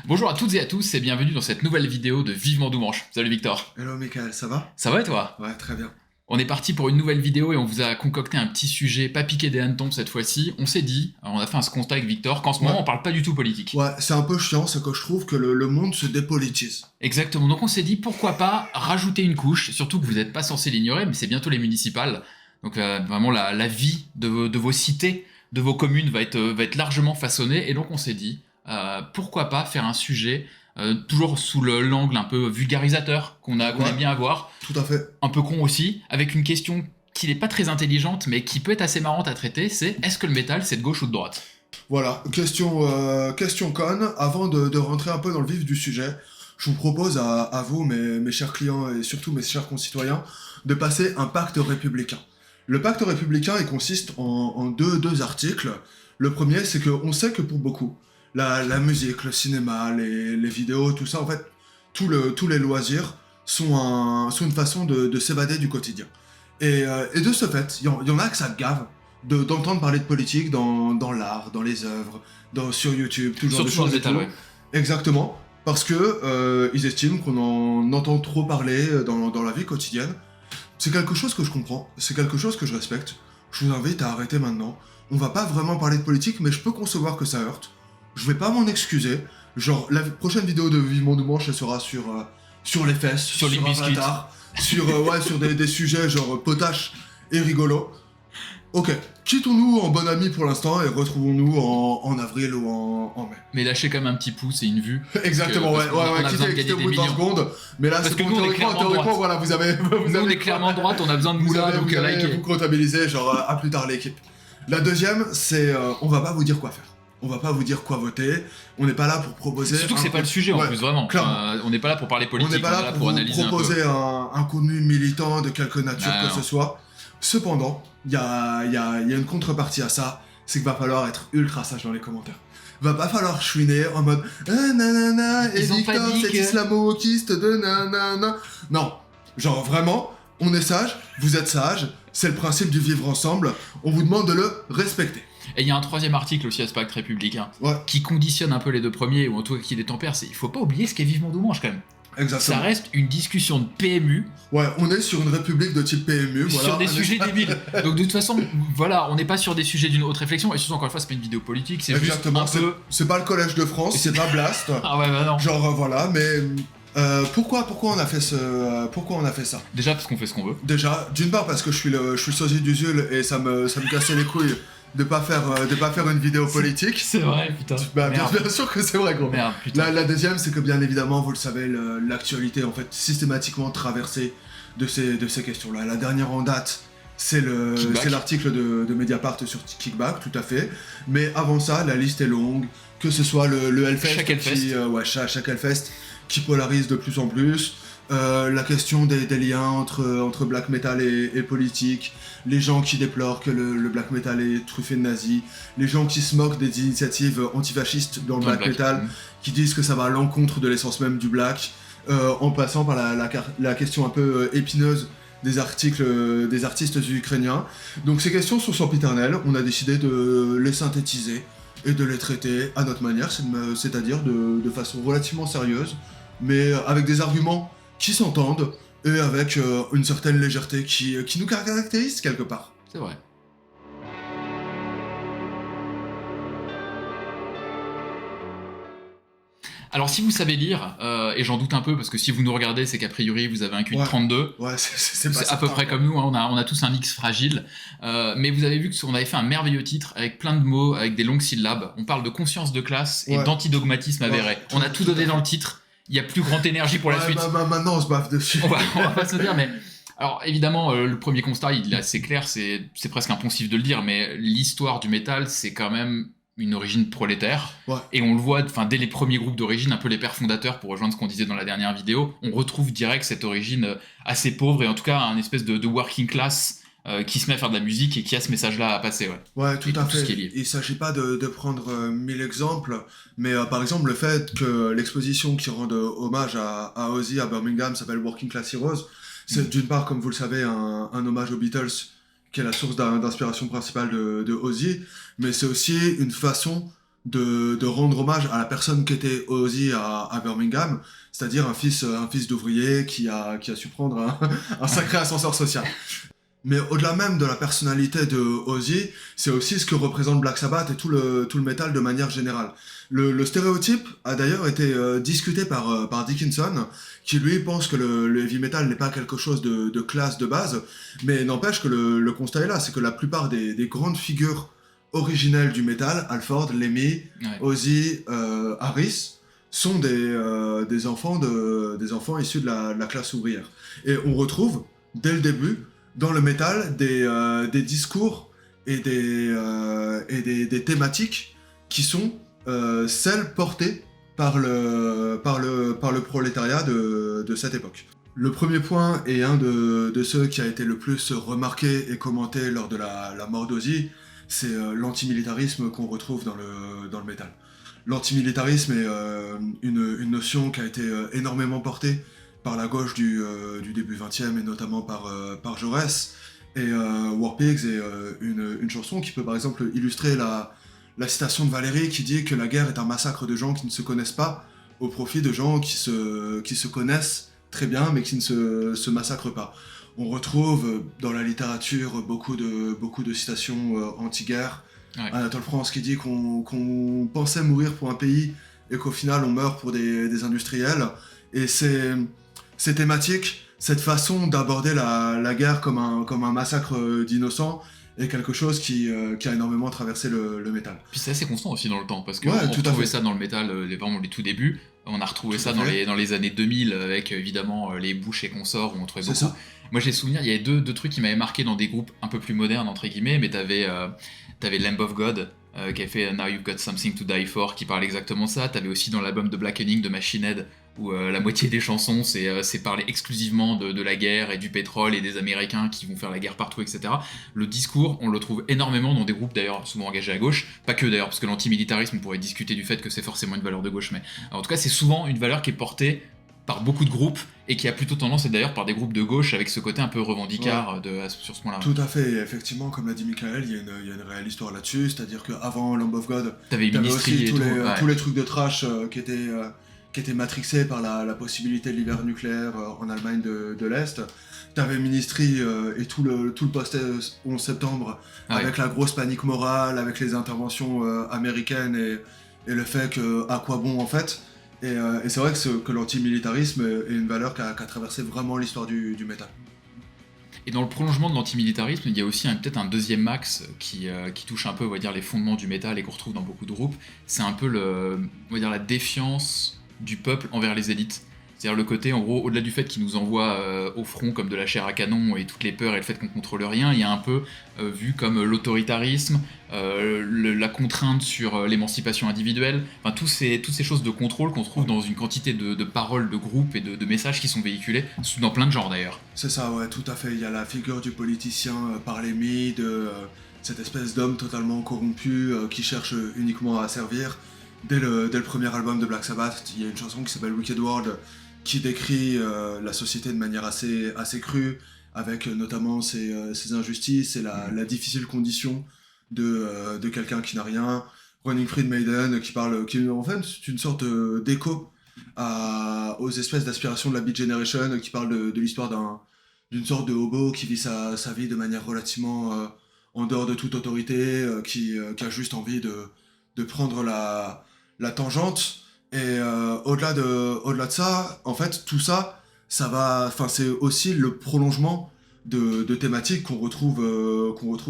Bonjour à toutes et à tous et bienvenue dans cette nouvelle vidéo de Vivement Doumanche. Salut Victor. Hello Michael, ça va? Ça va et toi? Ouais, très bien. On est parti pour une nouvelle vidéo et on vous a concocté un petit sujet, pas piqué des hannetons cette fois-ci. On s'est dit, alors on a fait un constat avec Victor, qu'en ce moment on parle pas du tout politique. Ouais, c'est un peu chiant, c'est que je trouve que le monde se dépolitise. Exactement, donc on s'est dit pourquoi pas rajouter une couche, surtout que vous n'êtes pas censé l'ignorer, mais c'est bientôt les municipales. Donc vraiment la vie de vos cités, de vos communes va être largement façonnée et donc on s'est dit pourquoi pas faire un sujet toujours sous l'angle un peu vulgarisateur qu'on aime bien avoir. Tout à fait. Un peu con aussi, avec une question qui n'est pas très intelligente, mais qui peut être assez marrante à traiter, c'est est-ce que le métal c'est de gauche ou de droite? Voilà, question conne. Avant de rentrer un peu dans le vif du sujet, je vous propose à vous, mes chers clients et surtout mes chers concitoyens, de passer un pacte républicain. Le pacte républicain, il consiste en deux articles. Le premier, c'est qu'on sait que pour beaucoup, la musique, le cinéma, les vidéos, tout ça, en fait, tous les loisirs sont une façon de s'évader du quotidien. Et de ce fait, il y en a que ça gave d'entendre parler de politique dans l'art, dans les œuvres, sur YouTube, tout genre de Surtout dans choses. le métal, ouais. Exactement, parce que ils estiment qu'on en entend trop parler dans la vie quotidienne. C'est quelque chose que je comprends, c'est quelque chose que je respecte. Je vous invite à arrêter maintenant. On va pas vraiment parler de politique, mais je peux concevoir que ça heurte. Je vais pas m'en excuser. Genre, la prochaine vidéo de Vivement Doumanche, elle sera sur les fesses, Sur Limp Bizkit. Avatar, sur des sujets genre potache et rigolo. Ok, quittons-nous en bon ami pour l'instant et retrouvons-nous en avril ou en mai. Mais lâchez quand même un petit pouce et une vue. Exactement, parce qu'on a besoin de quittez gagner au des bout de 20 millions. secondes. Mais là, Parce c'est que bon, nous, on est clairement théoriquement, droite. voilà, vous avez Nous on est clairement droite, on a besoin de moulin, donc likez. vous comptabilisez, genre, à plus tard l'équipe. La deuxième, c'est, on va pas vous dire quoi faire. On va pas vous dire quoi voter. On n'est pas là pour proposer... Surtout que c'est pas le sujet en plus, vraiment. On n'est pas là pour parler politique, on n'est pas là pour analyser vous proposer un contenu militant de quelque nature que ce soit. Cependant, il y a une contrepartie à ça, c'est qu'il va falloir être ultra sage dans les commentaires. Va pas falloir chouiner en mode nanana, et Ils ont pas Victor dit c'est que- islamo-wokiste de nanana. Non, genre vraiment, on est sage, vous êtes sage, c'est le principe du vivre ensemble, on vous demande de le respecter. Et il y a un troisième article aussi à ce pacte républicain, Ouais, qui conditionne un peu les deux premiers, ou en tout cas qui les tempère, c'est il faut pas oublier ce qu'est Vivement Doumanche quand même. exactement. Ça reste une discussion de PMU Ouais, on est sur une république de type PMU, voilà. sur des sujets débiles. Donc de toute façon, voilà, on n'est pas sur des sujets d'une haute réflexion, et surtout encore une fois, c'est pas une vidéo politique, c'est juste Exactement, un peu... c'est pas le collège de France, c'est pas Blast. Ah ouais, bah non. Genre voilà, mais pourquoi on a fait ça? Déjà parce qu'on fait ce qu'on veut. Déjà, d'une part parce que je suis le sosie d'Usul et ça me cassait les couilles de pas faire une vidéo politique. C'est vrai, putain. Bah Merde. bien sûr que c'est vrai gros. Merde, putain. La deuxième, c'est que bien évidemment, vous le savez, l'actualité en fait systématiquement traversée de ces questions-là. La dernière en date, c'est Kickback. l'article de Mediapart sur Kickback, tout à fait. Mais avant ça, la liste est longue. Que ce soit le Hellfest, Chaque Hellfest. chaque Hellfest qui polarise de plus en plus. La question des liens entre black metal et politique, les gens qui déplorent que le black metal est truffé de nazis, les gens qui se moquent des initiatives antifascistes dans le black metal, qui disent que ça va à l'encontre de l'essence même du black, en passant par la question un peu épineuse des artistes ukrainiens. Donc ces questions sont sempiternelles, on a décidé de les synthétiser et de les traiter à notre manière, c'est-à-dire de façon relativement sérieuse, mais avec des arguments qui s'entendent et avec une certaine légèreté qui nous caractérise quelque part. C'est vrai. Alors si vous savez lire, et j'en doute un peu parce que si vous nous regardez c'est qu'a priori vous avez un QI de 32, Ouais, c'est pas c'est à peu près comme nous, hein, on a tous un X fragile, mais vous avez vu qu'on avait fait un merveilleux titre avec plein de mots, avec des longues syllabes, on parle de conscience de classe et Ouais. d'antidogmatisme avéré. Ouais, On a tout donné dans le titre, il y a plus grande énergie pour la suite. Maintenant on se baffe dessus. On va pas se le dire, mais... Alors évidemment, le premier constat, il est assez clair, c'est presque impensif de le dire, mais l'histoire du métal, c'est quand même une origine prolétaire. Ouais. Et on le voit, dès les premiers groupes d'origine, un peu les pères fondateurs, pour rejoindre ce qu'on disait dans la dernière vidéo, on retrouve direct cette origine assez pauvre, et en tout cas un espèce de working class qui se met à faire de la musique et qui a ce message-là à passer. Ouais. Ouais, tout Et à tout ce fait. qui est lié. Il s'agit pas de prendre 1000 exemples, mais par exemple le fait que l'exposition qui rend hommage à Ozzy à Birmingham s'appelle Working Class Heroes, c'est d'une part, comme vous le savez, un hommage aux Beatles, qui est la source d'inspiration principale de Ozzy, mais c'est aussi une façon de rendre hommage à la personne qu'était Ozzy à Birmingham, c'est-à-dire un fils d'ouvrier qui a su prendre un sacré ascenseur social. Mais au-delà même de la personnalité de Ozzy, c'est aussi ce que représente Black Sabbath et tout le métal de manière générale. Le stéréotype a d'ailleurs été discuté par Dickinson, qui lui pense que le heavy metal n'est pas quelque chose de classe de base, mais n'empêche que le constat est là, c'est que la plupart des grandes figures originelles du metal, Halford, Lemmy, Ozzy, Harris, sont des enfants issus de la classe ouvrière. Et on retrouve, dès le début, dans le métal, des discours et des thématiques qui sont celles portées par le prolétariat de cette époque. Le premier point, et un de ceux qui a été le plus remarqué et commenté lors de la mort d'Ozzy, c'est l'antimilitarisme qu'on retrouve dans le métal. L'antimilitarisme est une notion qui a été énormément portée par la gauche du début 20e et notamment par Jaurès. Et War Pigs est une chanson qui peut par exemple illustrer la citation de Valérie qui dit que la guerre est un massacre de gens qui ne se connaissent pas au profit de gens qui se connaissent très bien mais qui ne se massacrent pas. On retrouve dans la littérature beaucoup de citations anti-guerre. Ouais. Anatole France qui dit qu'on pensait mourir pour un pays et qu'au final on meurt pour des industriels. Et ces thématiques, cette façon d'aborder la guerre comme un massacre d'innocents est quelque chose qui a énormément traversé le métal. Puis c'est assez constant aussi dans le temps, parce qu'on retrouvait ça dans le métal, vraiment les tout débuts, on a retrouvé ça dans les années 2000 avec évidemment les Bush et consorts où on trouvait beaucoup. Ça. Moi j'ai souvenir, il y avait deux trucs qui m'avaient marqué dans des groupes un peu plus modernes entre guillemets, mais t'avais Lamb of God qui a fait Now You've Got Something to Die For qui parle exactement de ça. T'avais aussi dans l'album de Blackening de Machine Head où la moitié des chansons c'est parler exclusivement de la guerre et du pétrole et des Américains qui vont faire la guerre partout, etc. Le discours, on le trouve énormément dans des groupes d'ailleurs souvent engagés à gauche, pas que d'ailleurs, parce que l'antimilitarisme, on pourrait discuter du fait que c'est forcément une valeur de gauche, mais en tout cas c'est souvent une valeur qui est portée par beaucoup de groupes et qui a plutôt tendance à être d'ailleurs par des groupes de gauche avec ce côté un peu revendicard sur ce point-là. Tout à fait, et effectivement, comme l'a dit Michael, il y a une réelle histoire là-dessus, c'est-à-dire qu'avant Lamb of God, t'avais aussi tous les trucs de trash qui étaient matrixés par la possibilité de l'hiver nucléaire en Allemagne de l'Est. T'avais Ministry et tout le post-11 septembre, avec la grosse panique morale, avec les interventions américaines et le fait que, à quoi bon en fait. Et c'est vrai que l'antimilitarisme est une valeur qui a traversé vraiment l'histoire du métal. Et dans le prolongement de l'antimilitarisme, il y a aussi peut-être un deuxième axe qui touche un peu, on va dire, les fondements du métal et qu'on retrouve dans beaucoup de groupes. C'est un peu on va dire, la défiance du peuple envers les élites. C'est-à-dire le côté, en gros, au-delà du fait qu'ils nous envoient au front comme de la chair à canon et toutes les peurs et le fait qu'on contrôle rien, il y a un peu vu comme l'autoritarisme, la contrainte sur l'émancipation individuelle, enfin toutes ces choses de contrôle qu'on trouve dans une quantité de paroles, de groupes et de messages qui sont véhiculés dans plein de genres d'ailleurs. C'est ça, ouais, tout à fait. Il y a la figure du politicien par les de cette espèce d'homme totalement corrompu qui cherche uniquement à servir. Dès le premier album de Black Sabbath, il y a une chanson qui s'appelle Wicked World qui décrit la société de manière assez crue, avec notamment ses injustices et la difficile condition de quelqu'un qui n'a rien. Running Free de Maiden qui en fait c'est une sorte d'écho aux espèces d'aspirations de la Beat Generation qui parle de l'histoire d'une sorte de hobo qui vit sa vie de manière relativement en dehors de toute autorité, qui a juste envie de prendre la tangente. Et au-delà de ça, en fait, tout ça, c'est aussi le prolongement de thématiques qu'on retrouve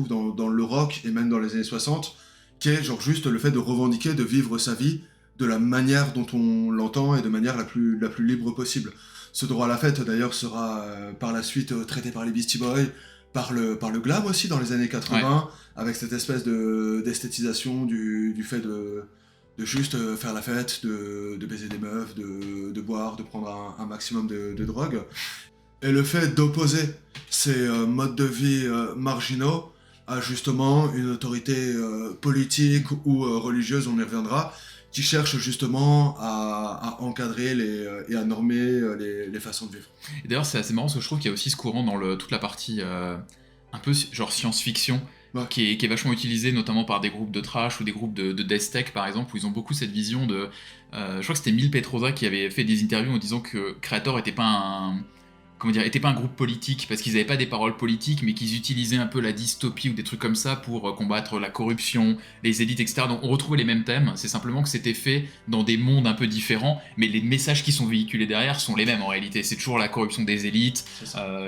dans le rock et même dans les années 60, qui est genre juste le fait de revendiquer, de vivre sa vie de la manière dont on l'entend et de manière la plus libre possible. Ce droit à la fête, d'ailleurs, sera par la suite traité par les Beastie Boys, par le glam aussi dans les années 80, avec cette espèce d'esthétisation du fait de juste faire la fête, de baiser des meufs, de boire, de prendre un maximum de drogue. Et le fait d'opposer ces modes de vie marginaux à justement une autorité politique ou religieuse, on y reviendra, qui cherche justement à encadrer et à normer les façons de vivre. Et d'ailleurs c'est assez marrant parce que je trouve qu'il y a aussi ce courant dans toute la partie un peu genre science-fiction, Ouais. qui est vachement utilisé notamment par des groupes de trash ou des groupes de death tech par exemple, où ils ont beaucoup cette vision de... je crois que c'était Mil Petroza qui avait fait des interviews en disant que Creator était pas un... Comment dire, était pas un groupe politique parce qu'ils avaient pas des paroles politiques, mais qu'ils utilisaient un peu la dystopie ou des trucs comme ça pour combattre la corruption, les élites, etc. Donc on retrouvait les mêmes thèmes, c'est simplement que c'était fait dans des mondes un peu différents, mais les messages qui sont véhiculés derrière sont les mêmes en réalité. C'est toujours la corruption des élites,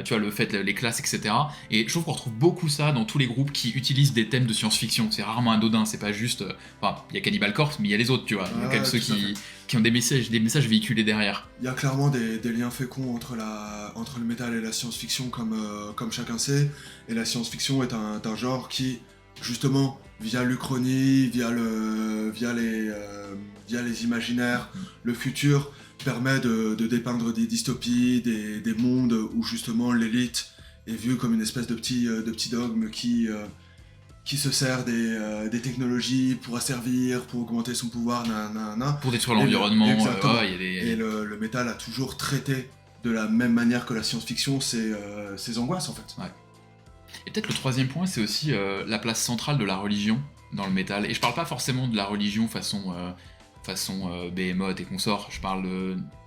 tu vois, le fait, les classes, etc. Et je trouve qu'on retrouve beaucoup ça dans tous les groupes qui utilisent des thèmes de science-fiction. C'est rarement anodin, c'est pas juste. Enfin, il y a Cannibal Corpse, mais il y a les autres, tu vois. Il y a quand même ceux qui ont des messages véhiculés derrière. Il y a clairement des liens féconds entre le métal et la science-fiction, comme chacun sait. Et la science-fiction est un genre qui, justement, via l'Uchronie, via les imaginaires, le futur, permet de dépeindre des dystopies, des mondes où justement l'élite est vue comme une espèce de petit dogme qui se sert des technologies pour asservir, pour augmenter son pouvoir, Pour détruire l'environnement, exactement. il y a des... Et le métal a toujours traité de la même manière que la science-fiction ses angoisses en fait. Ouais. Et peut-être le troisième point, c'est aussi la place centrale de la religion dans le métal. Et je parle pas forcément de la religion façon Behemoth et consorts, je parle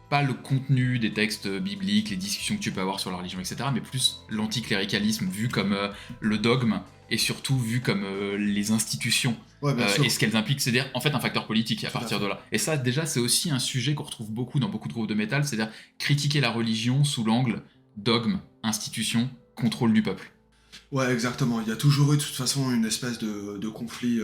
pas le contenu des textes bibliques, les discussions que tu peux avoir sur la religion, etc., mais plus l'anticléricalisme vu comme le dogme et surtout vu comme les institutions et ce qu'elles impliquent, c'est-à-dire en fait un facteur politique à partir de là. Et ça déjà c'est aussi un sujet qu'on retrouve beaucoup dans beaucoup de groupes de métal, c'est-à-dire critiquer la religion sous l'angle dogme, institution, contrôle du peuple. Ouais, exactement. Il y a toujours eu de toute façon une espèce de conflit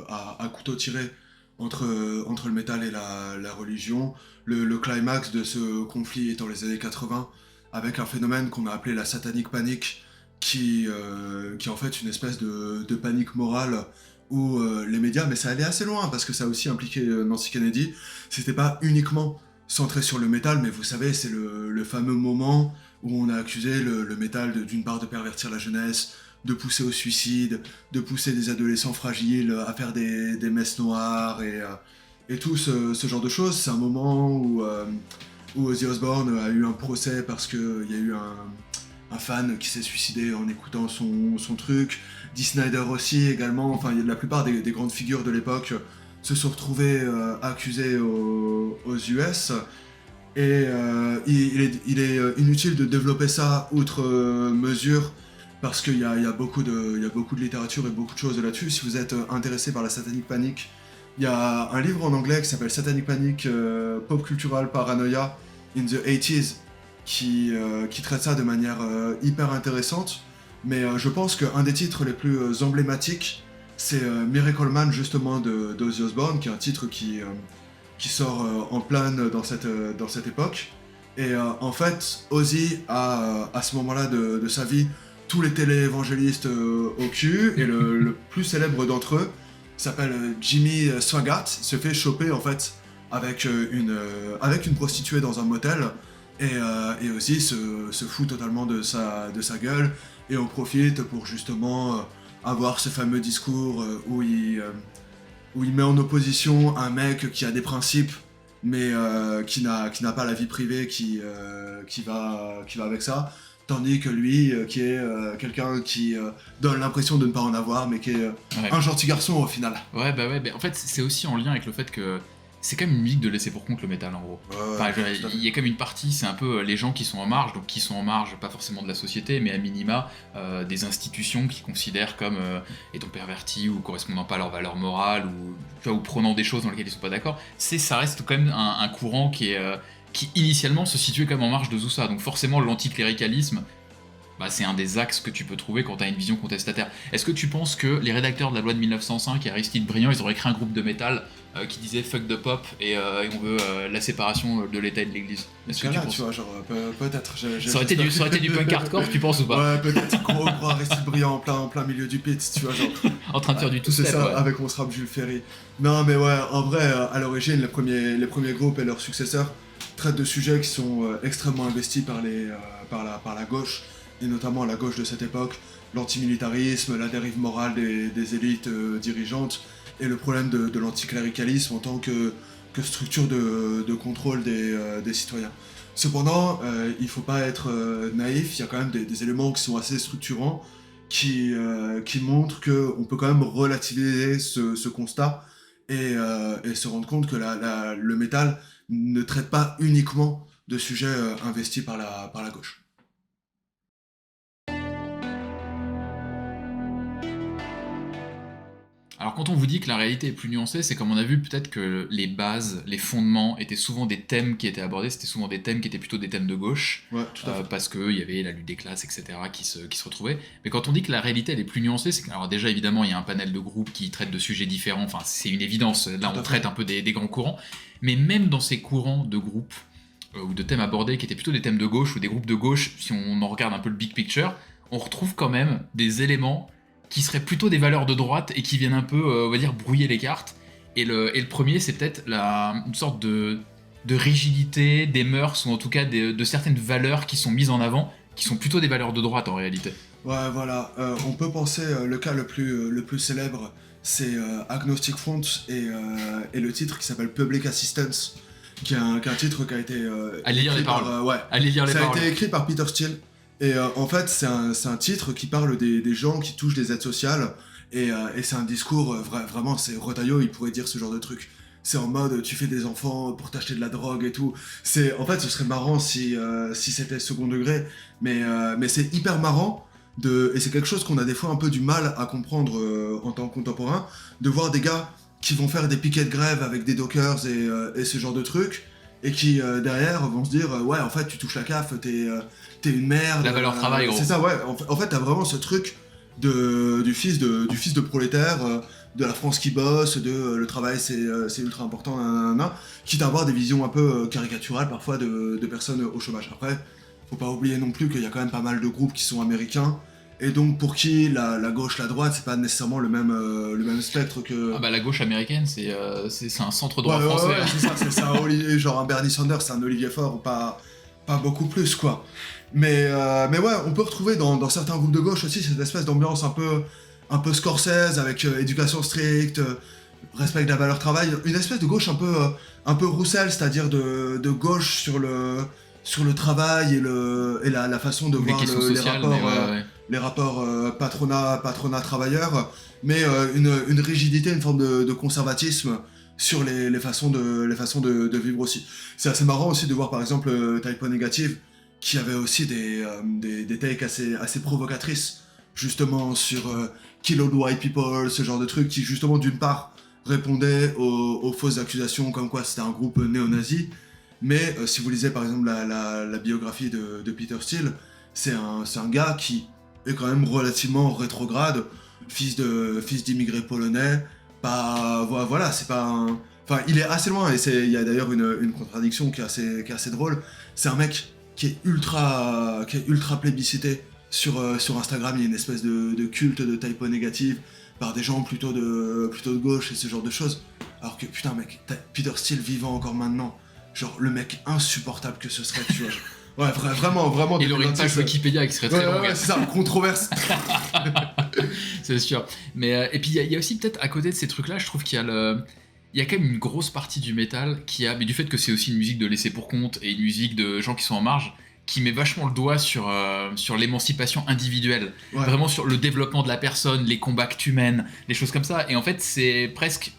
à couteau tiré entre le métal et la religion. Le climax de ce conflit est dans les années 80, avec un phénomène qu'on a appelé la satanic panic, qui est en fait une espèce de panique morale où les médias, mais ça allait assez loin parce que ça a aussi impliqué Nancy Kennedy, c'était pas uniquement centré sur le métal, mais vous savez, c'est le fameux moment où on a accusé le métal d'une part de pervertir la jeunesse, de pousser au suicide, de pousser des adolescents fragiles à faire des messes noires et tout ce genre de choses. C'est un moment où Ozzy Osbourne a eu un procès parce qu'il y a eu un fan qui s'est suicidé en écoutant son truc. Dee Snider aussi également, enfin la plupart des grandes figures de l'époque se sont retrouvés accusés aux US. Et il est inutile de développer ça outre mesure parce qu'il y a beaucoup de littérature et beaucoup de choses là-dessus. Si vous êtes intéressé par la Satanic Panic, il y a un livre en anglais qui s'appelle Satanic Panic Pop Cultural Paranoia in the 80s qui traite ça de manière hyper intéressante. Mais je pense qu'un des titres les plus emblématiques, c'est Miracle Man justement d'Ozzy Osbourne, qui est un titre qui sort en pleine dans cette époque. Et en fait, Ozzy a à ce moment-là de sa vie tous les téléévangélistes au cul, et le plus célèbre d'entre eux s'appelle Jimmy Swaggart. Il se fait choper en fait avec une prostituée dans un motel, et Ozzy se fout totalement de sa gueule et en profite pour justement avoir ce fameux discours où il met en opposition un mec qui a des principes mais qui n'a pas la vie privée qui va avec ça, tandis que lui qui est quelqu'un qui donne l'impression de ne pas en avoir mais qui est un gentil garçon au final. Ouais, en fait c'est aussi en lien avec le fait que c'est quand même une musique de laisser pour compte le métal en gros. Enfin, il y a quand même une partie, c'est un peu les gens qui sont en marge, donc qui sont en marge pas forcément de la société, mais à minima des institutions qui considèrent comme étant pervertis ou correspondant pas à leurs valeurs morales ou prenant des choses dans lesquelles ils sont pas d'accord. Ça reste quand même un courant qui initialement se situait quand même en marge de tout ça, donc forcément l'anticléricalisme, c'est un des axes que tu peux trouver quand tu as une vision contestataire. Est-ce que tu penses que les rédacteurs de la loi de 1905 et Aristide Briand, ils auraient créé un groupe de métal qui disait fuck the pop et on veut la séparation de l'État et de l'Église? Est-ce que tu penses? Tu vois, genre, peut-être. Ça aurait été du punk hardcore, tu penses ou pas? Ouais, peut-être gros Aristide Briand en plein milieu du pit, tu vois, genre. En train de faire du tout-step. C'est ça, ouais. avec mon strap Jules Ferry. Non, mais ouais, en vrai, à l'origine, les premiers groupes et leurs successeurs traitent de sujets qui sont extrêmement investis par la gauche, et notamment la gauche de cette époque, l'antimilitarisme, la dérive morale des élites dirigeantes, et le problème de l'anticléricalisme en tant que structure de contrôle des citoyens. Cependant, il ne faut pas être naïf, il y a quand même des éléments qui sont assez structurants, qui montre qu'on peut quand même relativiser ce constat et se rendre compte que le métal ne traite pas uniquement de sujets investis par la gauche. Alors quand on vous dit que la réalité est plus nuancée, c'est comme on a vu peut-être que les bases, les fondements étaient souvent des thèmes qui étaient abordés, c'était souvent des thèmes qui étaient plutôt des thèmes de gauche, Ouais, tout à fait. parce qu'il y avait la lutte des classes, etc., qui se retrouvaient. Mais quand on dit que la réalité elle est plus nuancée, c'est que, alors déjà évidemment il y a un panel de groupes qui traitent de sujets différents, enfin c'est une évidence, là Tout on à fait. traite un peu des grands courants, mais même dans ces courants de groupes ou de thèmes abordés qui étaient plutôt des thèmes de gauche ou des groupes de gauche, si on en regarde un peu le big picture, on retrouve quand même des éléments qui seraient plutôt des valeurs de droite et qui viennent un peu, on va dire, brouiller les cartes. Et le premier, c'est peut-être une sorte de rigidité des mœurs, ou en tout cas de certaines valeurs qui sont mises en avant, qui sont plutôt des valeurs de droite en réalité. Ouais, voilà. On peut penser, le cas le plus célèbre, c'est Agnostic Front et le titre qui s'appelle Public Assistance, qui est un titre qui a été Allez lire écrit les paroles. ouais. Allez lire les Ça a paroles. été écrit par Peter Steele. Et en fait, c'est un titre qui parle des gens qui touchent des aides sociales. Et c'est un discours, vraiment, c'est Rotaillot, il pourrait dire ce genre de truc. C'est en mode, tu fais des enfants pour t'acheter de la drogue et tout. En fait, ce serait marrant si c'était second degré. Mais c'est hyper marrant. Et c'est quelque chose qu'on a des fois un peu du mal à comprendre en tant que contemporain. De voir des gars qui vont faire des piquets de grève avec des dockers et ce genre de trucs. Et qui, derrière, vont se dire, ouais, en fait, tu touches la CAF, t'es une merde. La valeur travail, gros. C'est ça, ouais. En fait, t'as vraiment ce truc du fils de prolétaire, de la France qui bosse, le travail c'est ultra important, nanana, quitte à avoir des visions un peu caricaturales parfois de personnes au chômage. Après, faut pas oublier non plus qu'il y a quand même pas mal de groupes qui sont américains, et donc pour qui la gauche, la droite, c'est pas nécessairement le même spectre que... Ah bah la gauche américaine, c'est un centre Ouais, droit français. ouais, c'est ça, c'est un Olivier, genre un Bernie Sanders, c'est un Olivier Faure, pas beaucoup plus, quoi. Mais ouais, on peut retrouver dans certains groupes de gauche aussi cette espèce d'ambiance un peu Scorsese, avec éducation stricte, respect de la valeur travail, une espèce de gauche un peu Roussel, c'est-à-dire de gauche sur le travail et la façon de Les voir questions sociales, mais ouais. les rapports patronat-travailleur, mais une rigidité, une forme de conservatisme sur les façons de vivre aussi. C'est assez marrant aussi de voir par exemple Typo Negative, qui avait aussi des takes assez provocatrices, justement sur Kill All White People, ce genre de trucs, qui justement d'une part répondaient aux fausses accusations comme quoi c'était un groupe néo-nazi, mais si vous lisez par exemple la biographie de Peter Steele, c'est un gars qui est quand même relativement rétrograde, fils d'immigrés polonais, voilà, c'est pas un... Enfin, il est assez loin, et il y a d'ailleurs une contradiction qui est assez drôle. C'est un mec qui est ultra plébiscité sur Instagram. Il y a une espèce de culte de typo négative par des gens plutôt de gauche et ce genre de choses. Alors que putain mec, Peter Steele vivant encore maintenant, genre le mec insupportable que ce serait, tu vois. Ouais, vraiment. Il aurait une page Wikipédia qui serait très longue. Ouais, c'est ça, controverse. C'est sûr. Mais, et puis il y a aussi peut-être à côté de ces trucs-là, je trouve qu'il y a il y a quand même une grosse partie du métal mais du fait que c'est aussi une musique de laisser pour compte et une musique de gens qui sont en marge, qui met vachement le doigt sur l'émancipation individuelle, Ouais. vraiment sur le développement de la personne, les combats que tu mènes, les choses comme ça. Et en fait, c'est presque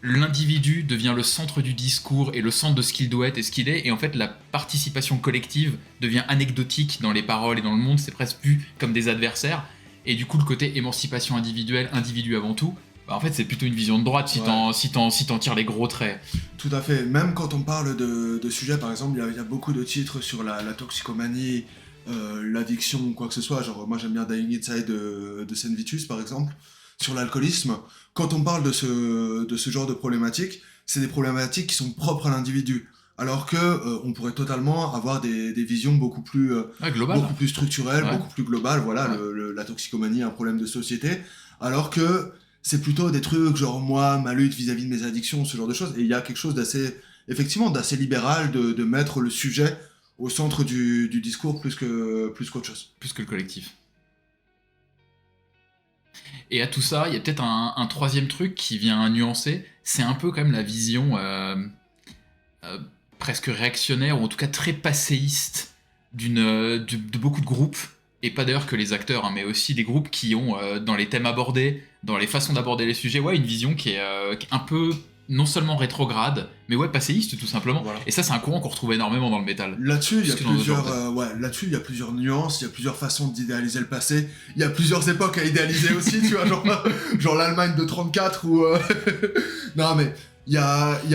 l'individu devient le centre du discours et le centre de ce qu'il doit être et ce qu'il est. Et en fait, la participation collective devient anecdotique dans les paroles et dans le monde. C'est presque vu comme des adversaires. Et du coup, le côté émancipation individuelle, individu avant tout, bah en fait, c'est plutôt une vision de droite si t'en tires les gros traits. Tout à fait. Même quand on parle de sujets, par exemple, il y a beaucoup de titres sur la toxicomanie, l'addiction ou quoi que ce soit. Genre, moi j'aime bien Dying Inside de Saint Vitus, par exemple, sur l'alcoolisme. Quand on parle de ce genre de problématiques, c'est des problématiques qui sont propres à l'individu. Alors que on pourrait totalement avoir des visions beaucoup plus Global. beaucoup plus structurelles, Ouais. beaucoup plus globales. Voilà, Ouais. la toxicomanie est un problème de société. Alors que c'est plutôt des trucs genre moi, ma lutte vis-à-vis de mes addictions, ce genre de choses. Et il y a quelque chose effectivement d'assez libéral de mettre le sujet au centre du discours plus qu'autre chose. Plus que le collectif. Et à tout ça, il y a peut-être un troisième truc qui vient nuancer, c'est un peu quand même la vision presque réactionnaire, ou en tout cas très passéiste de beaucoup de groupes, et pas d'ailleurs que les acteurs, hein, mais aussi des groupes qui ont, dans les thèmes abordés, dans les façons d'aborder les sujets, ouais, une vision qui est un peu non seulement rétrograde, mais ouais, passéiste tout simplement. Voilà. Et ça, c'est un courant qu'on retrouve énormément dans le métal. Là-dessus, il y a Plus que dans d'autres plusieurs, genres. là-dessus, il y a plusieurs nuances, il y a plusieurs façons d'idéaliser le passé. Il y a plusieurs époques à idéaliser aussi, tu vois, genre l'Allemagne de 34 ou. Non, mais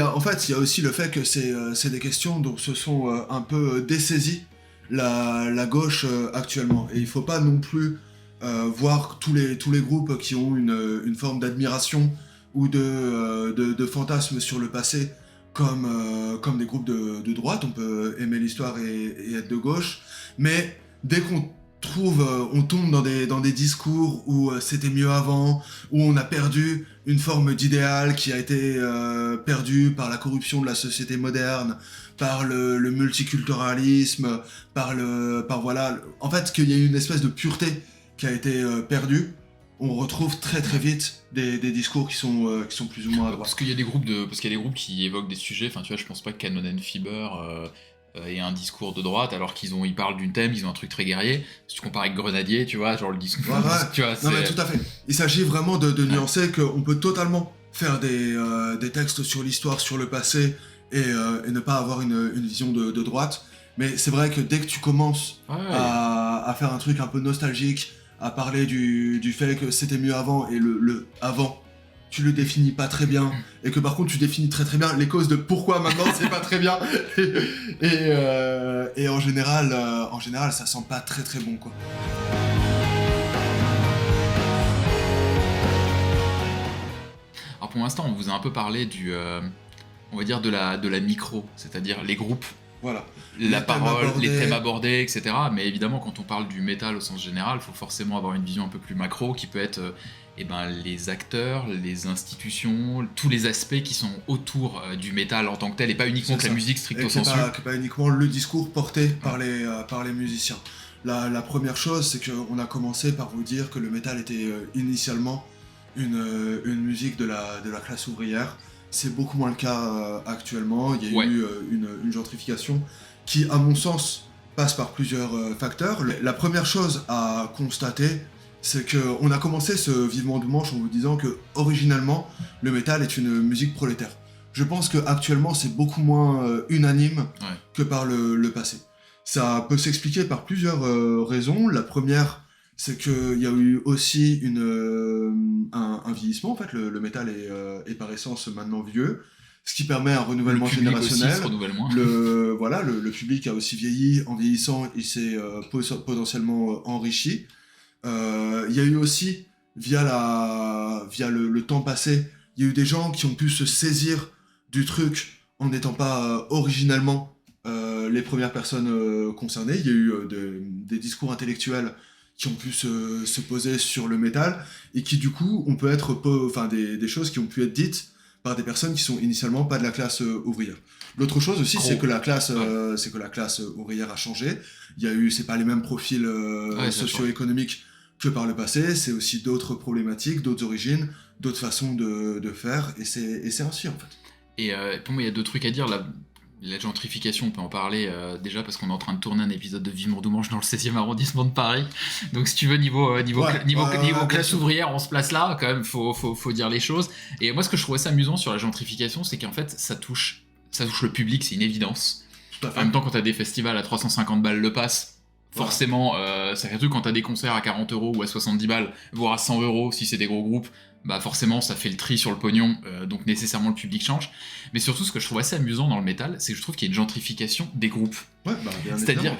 en fait, il y a aussi le fait que c'est des questions dont se sont un peu dessaisies la gauche actuellement. Et il faut pas non plus voir tous les groupes qui ont une forme d'admiration ou de fantasme sur le passé comme des groupes de droite. On peut aimer l'histoire et être de gauche, mais dès qu'on on tombe dans des discours où c'était mieux avant, où on a perdu une forme d'idéal qui a été perdue par la corruption de la société moderne, par le multiculturalisme, par voilà, en fait qu'il y a eu une espèce de pureté qui a été perdue. On retrouve très très vite des discours qui sont plus ou moins à droite. Parce qu'il y a des groupes qui évoquent des sujets, enfin tu vois, je pense pas que Canon and Fiber ait un discours de droite alors ils parlent d'une thème, ils ont un truc très guerrier. Si tu compares avec Grenadier, tu vois, genre le discours, Ouais. tu vois, non mais tout à fait. Il s'agit vraiment de nuancer qu'on peut totalement faire des textes sur l'histoire, sur le passé et ne pas avoir une vision de droite. Mais c'est vrai que dès que tu commences à faire un truc un peu nostalgique, à parler du fait que c'était mieux avant, et le avant, tu le définis pas très bien, et que par contre tu définis très très bien les causes de pourquoi maintenant c'est pas très bien, et en général ça sent pas très très bon, quoi. Alors pour l'instant, on vous a un peu parlé on va dire de la micro, c'est-à-dire les groupes, Voilà. la parole, abordés. les thèmes abordés, etc. Mais évidemment, quand on parle du métal au sens général, il faut forcément avoir une vision un peu plus macro qui peut être les acteurs, les institutions, tous les aspects qui sont autour du métal en tant que tel, et pas uniquement que la musique stricto sensu. Que pas uniquement le discours porté par les musiciens. La première chose, c'est qu'on a commencé par vous dire que le métal était initialement une musique de la classe ouvrière. C'est beaucoup moins le cas actuellement. Il y a eu une gentrification qui, à mon sens, passe par plusieurs facteurs. La première chose à constater, c'est qu'on a commencé ce Vivement Dimanche en vous disant que, originellement, le métal est une musique prolétaire. Je pense qu'actuellement, c'est beaucoup moins unanime que par le passé. Ça peut s'expliquer par plusieurs raisons. La première, c'est qu'il y a eu aussi un vieillissement. En fait, le métal est par essence maintenant vieux, ce qui permet un renouvellement générationnel. Le public a aussi vieilli. En vieillissant, il s'est potentiellement enrichi. Il y a eu aussi, via le temps passé, il y a eu des gens qui ont pu se saisir du truc en n'étant pas originellement les premières personnes concernées. Il y a eu des discours intellectuels qui ont pu se poser sur le métal, et qui du coup on peut être des choses qui ont pu être dites par des personnes qui sont initialement pas de la classe ouvrière. L'autre chose aussi, c'est que la classe ouvrière a changé. C'est pas les mêmes profils socio-économiques que par le passé. C'est aussi d'autres problématiques, d'autres origines, d'autres façons de faire, et c'est ainsi en fait. Et pour moi, il y a deux trucs à dire. La gentrification, on peut en parler déjà parce qu'on est en train de tourner un épisode de Vivement Dimanche dans le 16e arrondissement de Paris. Donc si tu veux, niveau classe ouvrière, on se place là, quand même, faut dire les choses. Et moi, ce que je trouvais ça amusant sur la gentrification, c'est qu'en fait, ça touche le public, c'est une évidence. Tout à fait. En même temps, quand t'as des festivals à 350 balles le pass, forcément, c'est un truc quand t'as des concerts à 40 € ou à 70 balles, voire à 100 € si c'est des gros groupes, bah forcément ça fait le tri sur le pognon, donc nécessairement le public change. Mais surtout, ce que je trouve assez amusant dans le métal, c'est que je trouve qu'il y a une gentrification des groupes. Ouais, bah bien C'est-à-dire,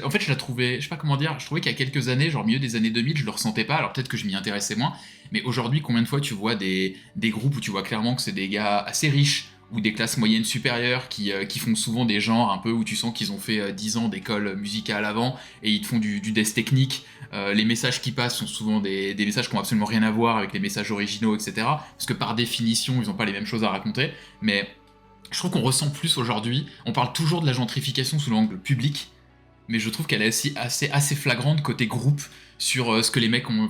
en fait je la trouvais, je sais pas comment dire, je trouvais qu'il y a quelques années, genre milieu des années 2000, je le ressentais pas, alors peut-être que je m'y intéressais moins, mais aujourd'hui, combien de fois tu vois des groupes où tu vois clairement que c'est des gars assez riches, ou des classes moyennes supérieures qui font souvent des genres un peu où tu sens qu'ils ont fait 10 ans d'école musicale avant, et ils te font du death technique. Les messages qui passent sont souvent des messages qui n'ont absolument rien à voir avec les messages originaux, etc. Parce que par définition, ils n'ont pas les mêmes choses à raconter. Mais je trouve qu'on ressent plus aujourd'hui, on parle toujours de la gentrification sous l'angle public, mais je trouve qu'elle est aussi assez flagrante côté groupe, sur ce que les mecs ont,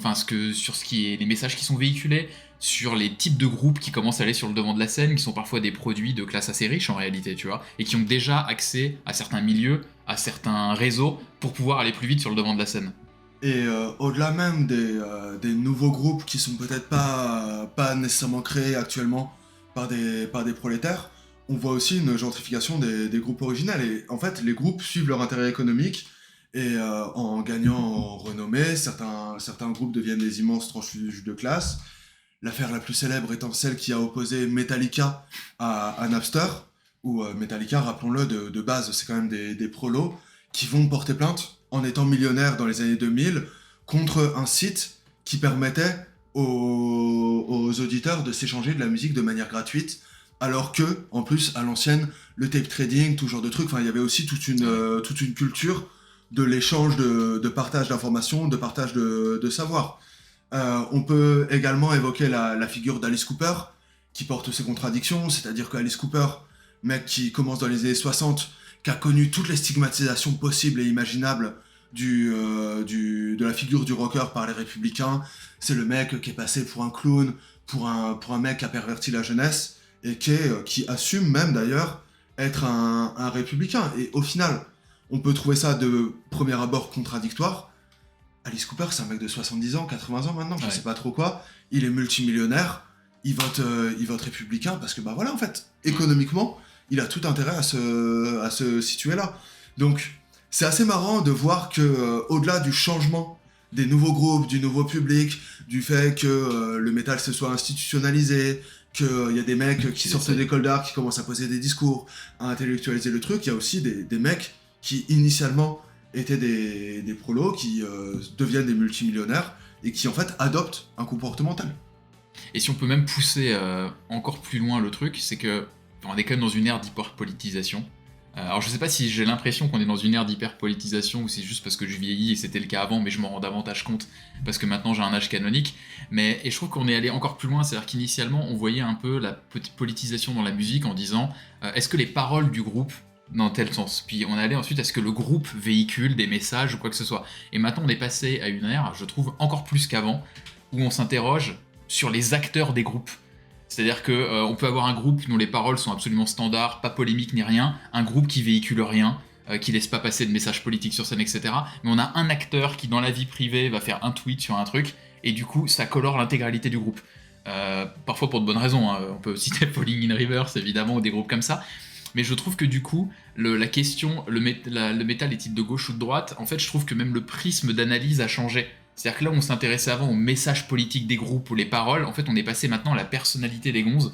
sur ce qui est les messages qui sont véhiculés, sur les types de groupes qui commencent à aller sur le devant de la scène, qui sont parfois des produits de classe assez riche en réalité, tu vois, et qui ont déjà accès à certains milieux, à certains réseaux, pour pouvoir aller plus vite sur le devant de la scène. Et au-delà même des nouveaux groupes qui sont peut-être pas nécessairement créés actuellement par des prolétaires, on voit aussi une gentrification des groupes originels. Et en fait, les groupes suivent leur intérêt économique et en gagnant en renommée, certains groupes deviennent des immenses transfuges de classe. L'affaire la plus célèbre étant celle qui a opposé Metallica à Napster, où Metallica, rappelons-le, de base, c'est quand même des prolos qui vont porter plainte en étant millionnaires dans les années 2000 contre un site qui permettait aux auditeurs de s'échanger de la musique de manière gratuite, alors que, en plus, à l'ancienne, le tape trading, tout genre de trucs, il y avait aussi toute une culture de l'échange de partage d'informations, de partage de savoir. On peut également évoquer la figure d'Alice Cooper, qui porte ses contradictions, c'est-à-dire qu'Alice Cooper, mec qui commence dans les années 60, qui a connu toutes les stigmatisations possibles et imaginables de la figure du rocker par les républicains, c'est le mec qui est passé pour un clown, pour un mec qui a perverti la jeunesse, et qui assume même d'ailleurs être un républicain. Et au final, on peut trouver ça de premier abord contradictoire. Alice Cooper, c'est un mec de 70 ans, 80 ans maintenant, je sais pas trop quoi. Il est multimillionnaire, il vote républicain parce que, bah voilà, en fait, économiquement, il a tout intérêt à se situer là. Donc, c'est assez marrant de voir que, au-delà du changement des nouveaux groupes, du nouveau public, du fait que le métal se soit institutionnalisé, qu'il y a des mecs qui sortent d'école d'art, qui commencent à poser des discours, à intellectualiser le truc, il y a aussi des mecs qui, initialement, étaient des prolos qui deviennent des multimillionnaires et qui en fait adoptent un comportement tel. Et si on peut même pousser encore plus loin le truc, c'est que on est quand même dans une ère d'hyperpolitisation. Alors je sais pas si j'ai l'impression qu'on est dans une ère d'hyperpolitisation ou c'est juste parce que je vieillis et c'était le cas avant, mais je m'en rends davantage compte parce que maintenant j'ai un âge canonique. Et je trouve qu'on est allé encore plus loin, c'est-à-dire qu'initialement on voyait un peu la politisation dans la musique en disant est-ce que les paroles du groupe dans tel sens. Puis on est allé ensuite à ce que le groupe véhicule des messages ou quoi que ce soit. Et maintenant on est passé à une ère, je trouve, encore plus qu'avant, où on s'interroge sur les acteurs des groupes. C'est-à-dire que on peut avoir un groupe dont les paroles sont absolument standards, pas polémiques ni rien, un groupe qui véhicule rien, qui laisse pas passer de messages politiques sur scène, etc. Mais on a un acteur qui dans la vie privée va faire un tweet sur un truc, et du coup ça colore l'intégralité du groupe. Parfois pour de bonnes raisons, hein. On peut citer Falling in Reverse évidemment, ou des groupes comme ça. Mais je trouve que du coup, la question, le métal est-il de gauche ou de droite, en fait je trouve que même le prisme d'analyse a changé. C'est-à-dire que là, on s'intéressait avant aux messages politiques des groupes ou les paroles, en fait, on est passé maintenant à la personnalité des gonzes,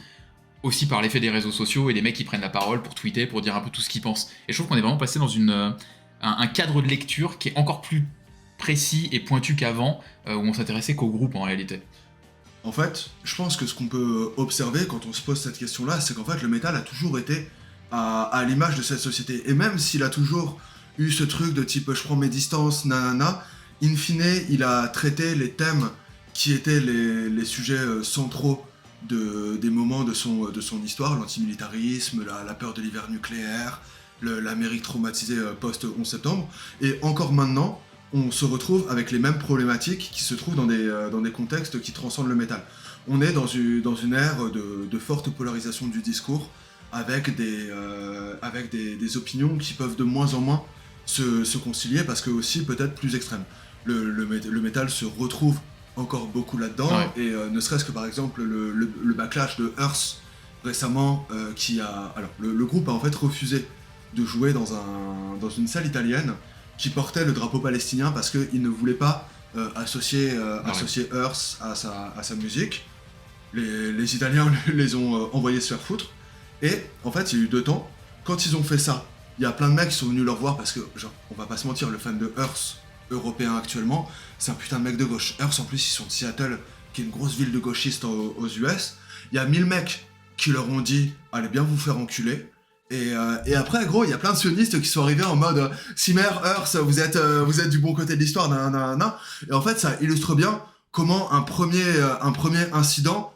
aussi par l'effet des réseaux sociaux et des mecs qui prennent la parole pour tweeter, pour dire un peu tout ce qu'ils pensent. Et je trouve qu'on est vraiment passé dans un cadre de lecture qui est encore plus précis et pointu qu'avant, où on s'intéressait qu'aux groupes en réalité. En fait, je pense que ce qu'on peut observer quand on se pose cette question-là, c'est qu'en fait, le métal a toujours été à l'image de cette société. Et même s'il a toujours eu ce truc de type je prends mes distances, nanana, in fine, il a traité les thèmes qui étaient les sujets centraux des moments de son histoire, l'antimilitarisme, la peur de l'hiver nucléaire, l'Amérique traumatisée post-11 septembre. Et encore maintenant, on se retrouve avec les mêmes problématiques qui se trouvent dans des contextes qui transcendent le métal. On est dans une ère de forte polarisation du discours, avec des opinions qui peuvent de moins en moins se concilier parce que aussi peut-être plus extrêmes. Le métal se retrouve encore beaucoup là-dedans, Ouais. et ne serait-ce que par exemple le backlash de Earth récemment, alors le groupe a en fait refusé de jouer dans une salle italienne qui portait le drapeau palestinien parce qu'il ne voulait pas associer Earth à sa musique. Les Italiens les ont envoyés se faire foutre. Et en fait, il y a eu 2 temps. Quand ils ont fait ça, il y a plein de mecs qui sont venus leur voir parce que, genre, on va pas se mentir, le fan de Earth européen actuellement, c'est un putain de mec de gauche. Earth, en plus, ils sont de Seattle, qui est une grosse ville de gauchistes aux US. Il y a 1000 mecs qui leur ont dit allez bien vous faire enculer. Et après, gros, il y a plein de sionistes qui sont arrivés en mode Simmer, Earth, vous êtes du bon côté de l'histoire, nanana. Et en fait, ça illustre bien comment un premier incident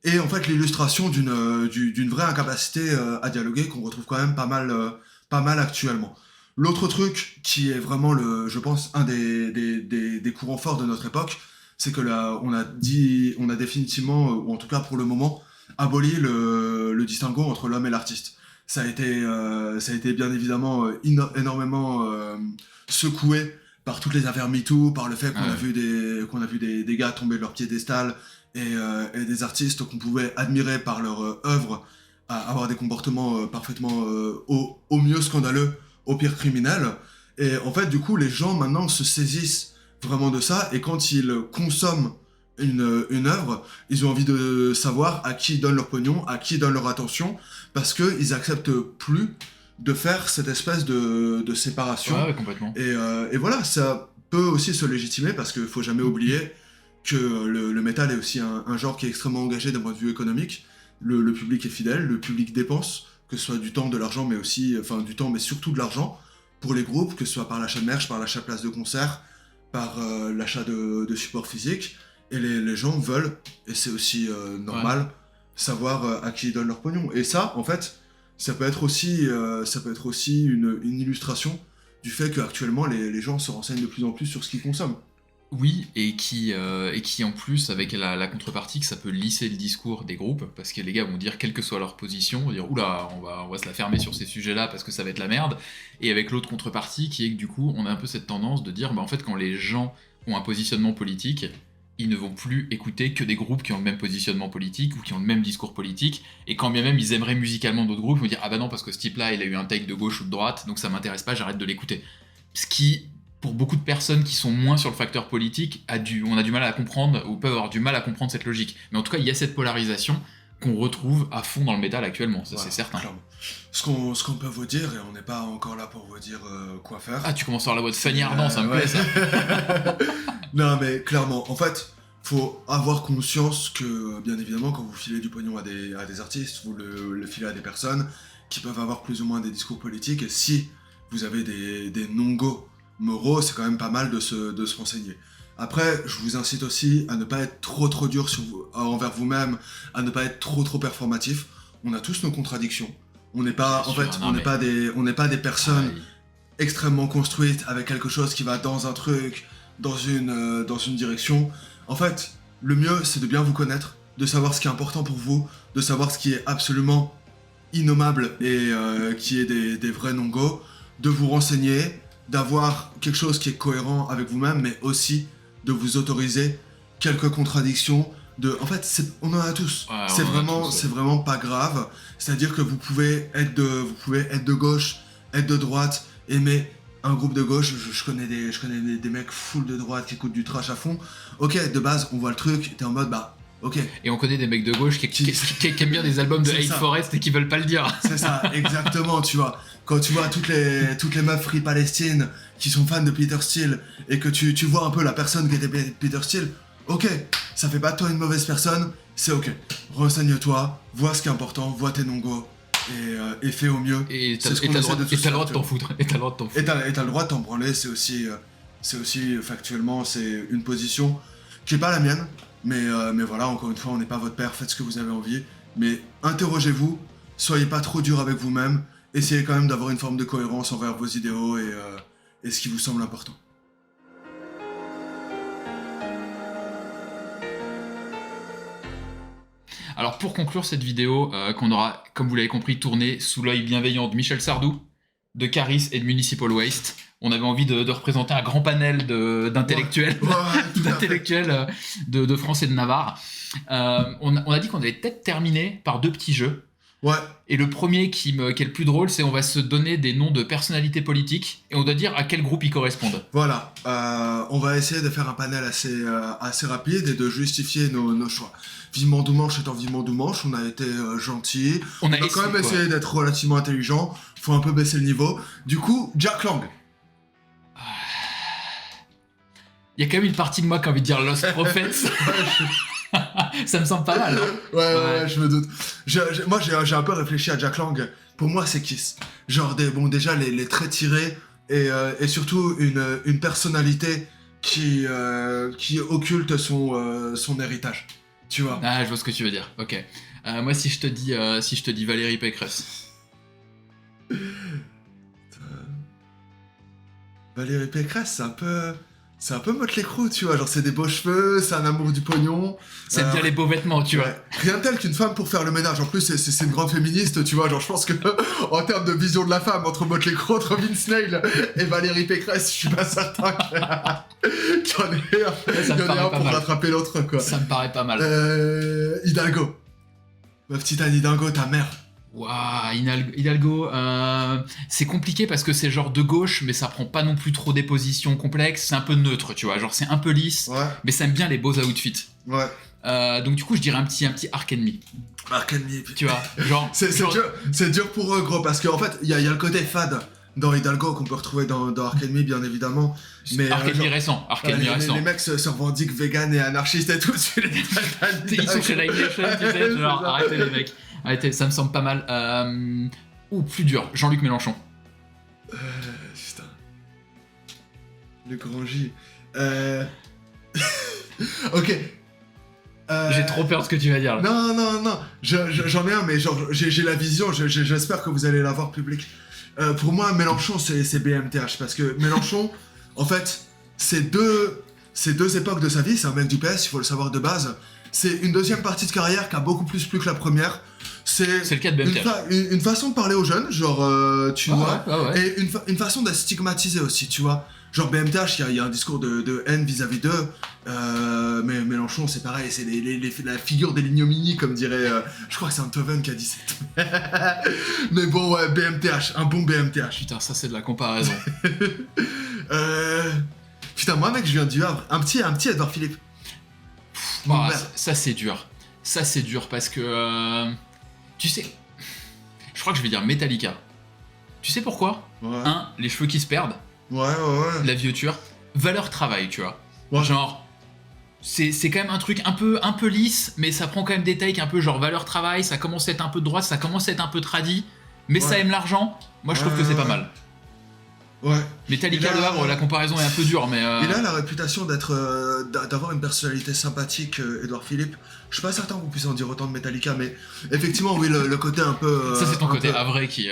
est en fait l'illustration d'une vraie incapacité à dialoguer qu'on retrouve quand même pas mal actuellement. L'autre truc qui est vraiment, je pense, un des courants forts de notre époque, c'est que là, on a définitivement, ou en tout cas pour le moment, aboli le distinguo entre l'homme et l'artiste. Ça a été bien évidemment énormément secoué par toutes les affaires MeToo, par le fait qu'on Ouais. a vu des gars tomber de leur piédestal et des artistes qu'on pouvait admirer par leur œuvre avoir des comportements parfaitement au mieux scandaleux, au pire criminels. Et en fait, du coup, les gens maintenant se saisissent vraiment de ça, et quand ils consomment une œuvre, ils ont envie de savoir à qui ils donnent leur pognon, à qui ils donnent leur attention, parce qu'ils acceptent plus de faire cette espèce de séparation. Ouais, complètement. Et voilà, ça peut aussi se légitimer, parce qu'il faut jamais oublier que le métal est aussi un genre qui est extrêmement engagé d'un point de vue économique. Le public est fidèle, le public dépense, que ce soit du temps, de l'argent, mais aussi, enfin du temps, mais surtout de l'argent pour les groupes, que ce soit par l'achat de merch, par l'achat de places de concert, par l'achat de supports physiques. Et les gens veulent, et c'est aussi normal, savoir à qui ils donnent leur pognon. Et ça, en fait, ça peut être aussi une illustration du fait qu'actuellement, les gens se renseignent de plus en plus sur ce qu'ils consomment. Oui, et qui en plus, avec la contrepartie, que ça peut lisser le discours des groupes, parce que les gars vont dire, quelle que soit leur position, vont dire, oula, on va se la fermer sur ces sujets-là parce que ça va être la merde, et avec l'autre contrepartie, qui est que du coup, on a un peu cette tendance de dire, bah en fait, quand les gens ont un positionnement politique, ils ne vont plus écouter que des groupes qui ont le même positionnement politique, ou qui ont le même discours politique, et quand bien même ils aimeraient musicalement d'autres groupes, ils vont dire, ah bah non, parce que ce type-là, il a eu un take de gauche ou de droite, donc ça m'intéresse pas, j'arrête de l'écouter. Ce qui, pour beaucoup de personnes qui sont moins sur le facteur politique, on a du mal à comprendre, ou peuvent avoir du mal à comprendre cette logique. Mais en tout cas, il y a cette polarisation qu'on retrouve à fond dans le métal actuellement, ça Voilà, c'est certain. clairement. Ce qu'on peut vous dire, et on n'est pas encore là pour vous dire quoi faire. Ah, tu commences à avoir la voix de Fanny Ardant, ça me plaît ça. Non, mais clairement, en fait, faut avoir conscience que, bien évidemment, quand vous filez du pognon à des artistes, vous le filez à des personnes qui peuvent avoir plus ou moins des discours politiques, et si vous avez des non-go moraux, c'est quand même pas mal de se renseigner. Après, je vous incite aussi à ne pas être trop dur envers vous-même, à ne pas être trop performatif. On a tous nos contradictions. On n'est pas, Bien en sûr, fait, non, on n'est pas des personnes Ah, extrêmement construites avec quelque chose qui va dans un truc, dans une direction. En fait, le mieux, c'est de bien vous connaître, de savoir ce qui est important pour vous, de savoir ce qui est absolument innommable et qui est des vrais non-go, de vous renseigner, d'avoir quelque chose qui est cohérent avec vous-même, mais aussi de vous autoriser quelques contradictions. En fait, on en a tous. Ouais, C'est on en a vraiment, tous, ouais. c'est vraiment pas grave. C'est-à-dire que vous pouvez être de gauche, être de droite, aimer un groupe de gauche. Je connais des mecs full de droite qui écoutent du trash à fond. Ok, de base, on voit le truc, t'es en mode bah. Ok, Et on connaît des mecs de gauche qui aiment bien des albums de C'est Hate ça. Forest et qui veulent pas le dire. c'est ça, exactement, tu vois. Quand tu vois toutes les meufs Free Palestine qui sont fans de Peter Steele et que tu vois un peu la personne qui était Peter Steele, ok, ça fait pas de toi une mauvaise personne, c'est ok. Renseigne-toi, vois ce qui est important, vois tes non-go et fais au mieux. Et t'as C'est ce qu'on le essaie droit de tous t'as le droit faire, de t'en foutre. Et t'as le droit de t'en foutre. et t'as le droit de t'en branler, c'est aussi factuellement, c'est une position qui est pas la mienne, mais voilà, encore une fois, on n'est pas votre père, faites ce que vous avez envie, mais interrogez-vous, soyez pas trop dur avec vous-même, essayez quand même d'avoir une forme de cohérence envers vos idéaux et ce qui vous semble important. Alors pour conclure cette vidéo, qu'on aura, comme vous l'avez compris, tournée sous l'œil bienveillant de Michel Sardou, de Caris et de Municipal Waste, on avait envie de représenter un grand panel d'intellectuels, Ouais, tout à fait. d'intellectuels de France et de Navarre. On a dit qu'on allait peut-être terminer par 2 petits jeux. Ouais, Et le premier qui est le plus drôle, c'est on va se donner des noms de personnalités politiques et on doit dire à quel groupe ils correspondent. voilà, on va essayer de faire un panel assez rapide et de justifier nos choix. Vivement Doumanche étant Vivement Doumanche, on a été gentil, On on a quand même essayé d'être relativement intelligent, faut un peu baisser le niveau. Du coup, Jack Lang. Il y a quand même une partie de moi qui a envie de dire Lost Prophets. Ça me semble pas mal. Hein. Ouais, je me doute. Moi, j'ai un peu réfléchi à Jack Lang. Pour moi, c'est Kiss. Genre, déjà, les traits tirés et surtout une personnalité qui occulte son héritage. Tu vois. Ah, je vois ce que tu veux dire. Ok. Moi, si je te dis Valérie Pécresse. Valérie Pécresse, c'est un peu c'est un peu Motley Crue, tu vois, genre c'est des beaux cheveux, c'est un amour du pognon. Ça aime bien les beaux vêtements, tu vois. Ouais. Rien de tel qu'une femme pour faire le ménage. En plus, c'est une grande féministe, tu vois. Genre, je pense que en termes de vision de la femme, entre Motley Crue, entre Vince Neil et Valérie Pécresse, je suis pas certain qu'il y en ait un pour rattraper l'autre, quoi. Ça me paraît pas mal. Hidalgo. Ma petite Anne Hidalgo, ta mère. Waouh, Hidalgo, c'est compliqué parce que c'est genre de gauche, mais ça prend pas non plus trop des positions complexes. C'est un peu neutre, tu vois. Genre, c'est un peu lisse, Ouais. mais ça aime bien les beaux outfits. Ouais. Donc du coup, je dirais un petit Arc Enemy. Arc Enemy, tu vois, genre... C'est dur pour eux, gros, parce qu'en fait, il y a le côté fade dans Hidalgo qu'on peut retrouver dans Arc Enemy, bien évidemment. Mais Arc Enemy récent, les mecs se revendiquent vegan et anarchistes et tout. Ils sont chez Live Nation, tu sais, genre, arrêtez les mecs. Arrêtez, ça me semble pas mal. Ou plus dur, Jean-Luc Mélenchon. Putain. Le grand J. Ok. J'ai trop peur de ce que tu vas dire là. Non. J'en ai un, mais genre, j'ai la vision, j'espère que vous allez l'avoir public. Pour moi, Mélenchon, c'est BMTH, parce que Mélenchon, en fait, c'est deux époques de sa vie. C'est un mec du PS, il faut le savoir de base. C'est une deuxième partie de carrière qui a beaucoup plus plu que la première. C'est le cas de BMTH. Une façon de parler aux jeunes, genre, tu vois, ouais. et une façon d'être stigmatisé aussi, tu vois. Genre BMTH, il y a un discours de haine vis-à-vis d'eux, mais Mélenchon, c'est pareil, c'est la figure des l'ignominie, comme dirait, je crois que c'est Antoven qui a dit ça. Mais bon, ouais, BMTH, un bon BMTH. Putain, ça c'est de la comparaison. Putain, moi mec, je viens du Havre, un petit Edouard Philippe. Ça c'est dur. Ça c'est dur parce que, tu sais, je crois que je vais dire Metallica. Tu sais pourquoi ? Ouais. Les cheveux qui se perdent. Ouais. La vieuture. Valeur travail, tu vois. Ouais. Genre, c'est quand même un truc un peu lisse, mais ça prend quand même des takes un peu genre valeur travail, ça commence à être un peu de droite, ça commence à être un peu tradit, mais ça aime l'argent. Moi, je trouve que c'est pas mal. Ouais. Metallica Le Havre, la comparaison est un peu dure, mais... Il a la réputation d'avoir une personnalité sympathique, Edouard Philippe. Je suis pas certain que vous puissiez en dire autant de Metallica, mais effectivement, oui, le côté un peu... ça, c'est ton côté havrais qui...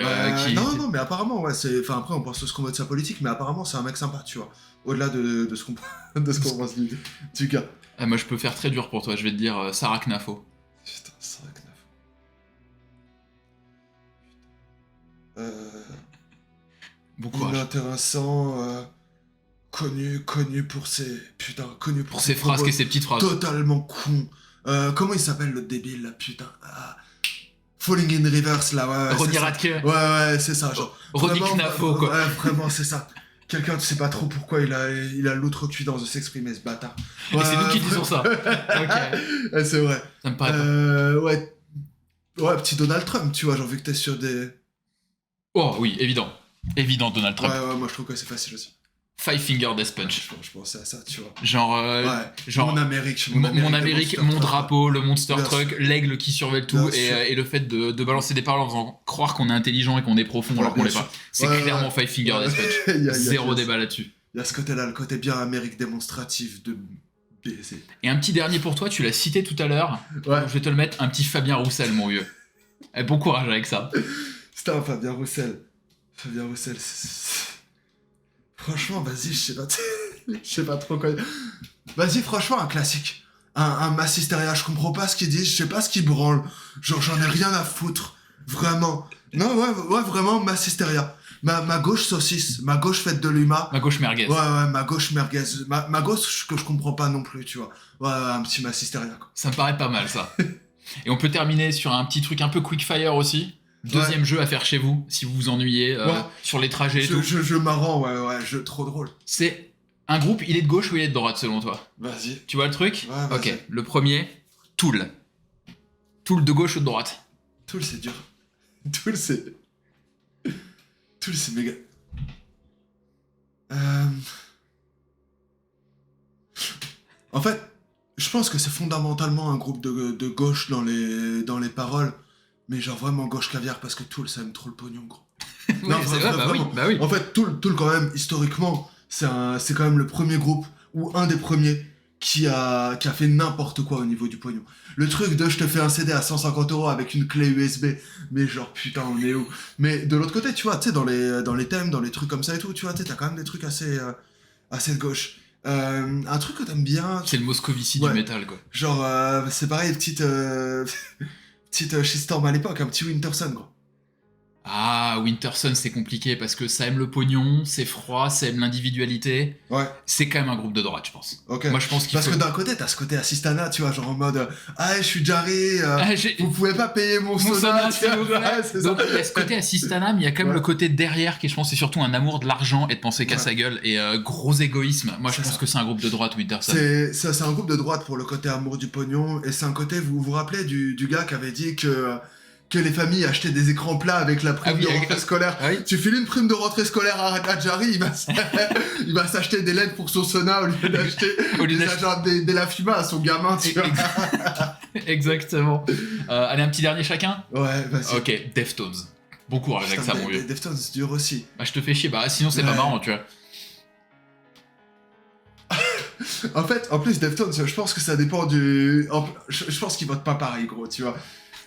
Non, mais apparemment, ouais, c'est... Enfin, après, on pense ce qu'on veut de sa politique, mais apparemment, c'est un mec sympa, tu vois. Au-delà de ce qu'on pense du gars. Moi, je peux faire très dur pour toi, je vais te dire Sarah Knafo. Putain, Sarah Knafo. Bon courage. Inintéressant, connu pour ses... Putain, connu pour ses phrases et ses petites phrases. Totalement con. Comment il s'appelle le débile, là, putain Falling in Reverse, là, ouais. Ronnie Radke. Ouais, c'est ça, genre. Ronnie Knafo, quoi. Ouais, vraiment, c'est ça. Quelqu'un, tu sais pas trop pourquoi il a l'outrecuidance de s'exprimer, ce bâtard. Ouais, et c'est nous qui disons ça. Ok. Ouais, c'est vrai. Ça me paraît pas. Ouais, petit Donald Trump, tu vois, genre, vu que t'es sur des... Oh, oui, évident. Évident, Donald Trump. Ouais, moi je trouve que c'est facile aussi. Five Finger Death Punch. Je pensais à ça, tu vois. Genre mon Amérique, mon drapeau, le Monster Truck, l'aigle qui surveille tout, et le fait de balancer des paroles en faisant croire qu'on est intelligent et qu'on est profond alors qu'on l'est pas. C'est clairement Five Finger Death Punch. Zéro débat là-dessus. Il y a ce côté-là, le côté bien Amérique démonstratif de baiser. Et un petit dernier pour toi, tu l'as cité tout à l'heure. Ouais. Je vais te le mettre, un petit Fabien Roussel, mon vieux. Bon courage avec ça. C'était un Fabien Roussel, franchement, vas-y, je sais pas trop quoi. Vas-y, franchement, un classique. Un Massisteria, je comprends pas ce qu'ils disent, je sais pas ce qu'ils branlent. Genre, j'en ai rien à foutre. Vraiment. Non, ouais, vraiment, Massisteria. Ma gauche saucisse, ma gauche faite de l'humain. Ma gauche merguez. Ouais, ma gauche merguez. Ma gauche que je comprends pas non plus, tu vois. Ouais, un petit Massisteria, quoi. Ça me paraît pas mal, ça. Et on peut terminer sur un petit truc un peu quickfire aussi. Deuxième jeu à faire chez vous, si vous vous ennuyez, sur les trajets et tout. Jeu marrant, ouais, jeu trop drôle. C'est un groupe, il est de gauche ou il est de droite selon toi ? Vas-y. Tu vois le truc ? Ouais, vas-y. Ok, le premier, Tool. Tool de gauche ou de droite ? Tool, c'est dur. Tool, c'est méga... En fait, je pense que c'est fondamentalement un groupe de gauche dans les paroles, mais genre vraiment gauche caviar parce que Tool, ça aime trop le pognon, gros. Oui, non, c'est vrai, bah oui. En fait, Tool quand même, historiquement, c'est quand même le premier groupe, ou un des premiers, qui a fait n'importe quoi au niveau du pognon. Le truc de je te fais un CD à 150 € avec une clé USB, mais genre putain, on est où ? Mais de l'autre côté, tu vois, tu sais, dans les thèmes, dans les trucs comme ça et tout, tu vois, t'as quand même des trucs assez de gauche. Un truc que t'aimes bien. C'est le Moscovici Ouais. du métal, quoi. Genre, c'est pareil, petite, petite shitstorm à l'époque, un petit Winterson, quoi. Ah, Winterson, c'est compliqué parce que ça aime le pognon, c'est froid, ça aime l'individualité. Ouais, C'est quand même un groupe de droite, je pense. ok. Moi, je pense qu'il Parce faut... que d'un côté, t'as ce côté assistana, tu vois, genre en mode ah, je suis jarry, Ah, j'ai- vous pouvez pas payer mon Mon soda, soda, tu s'il vous vois. plaît. Ouais, c'est ça. Donc, il y a ce côté assistana, mais il y a quand même Ouais. le côté derrière qui, je pense, c'est surtout un amour de l'argent et de penser qu'à Ouais. sa gueule et gros égoïsme. Moi, je C'est pense ça. que c'est un groupe de droite, Winterson. C'est un groupe de droite pour le côté amour du pognon, et c'est un côté, vous vous rappelez du gars qui avait dit que les familles achetaient des écrans plats avec la prime Ah oui, de avec- rentrée scolaire. Ah oui. Tu files une prime de rentrée scolaire à Jarry, il va s'acheter des LED pour son sauna au lieu d'acheter Au lieu des, d'acheter- des Lafima à son gamin, tu vois. Exactement. Allez, un petit dernier chacun. Ouais, vas-y. Ok, Deftones. Bon courage avec ça, mon vieux. Deftones, c'est dur aussi. Bah, je te fais chier, bah sinon c'est pas Ouais. marrant, tu vois. En fait, en plus, Deftones, je pense que ça dépend du... Je pense qu'ils votent pas pareil, gros, tu vois.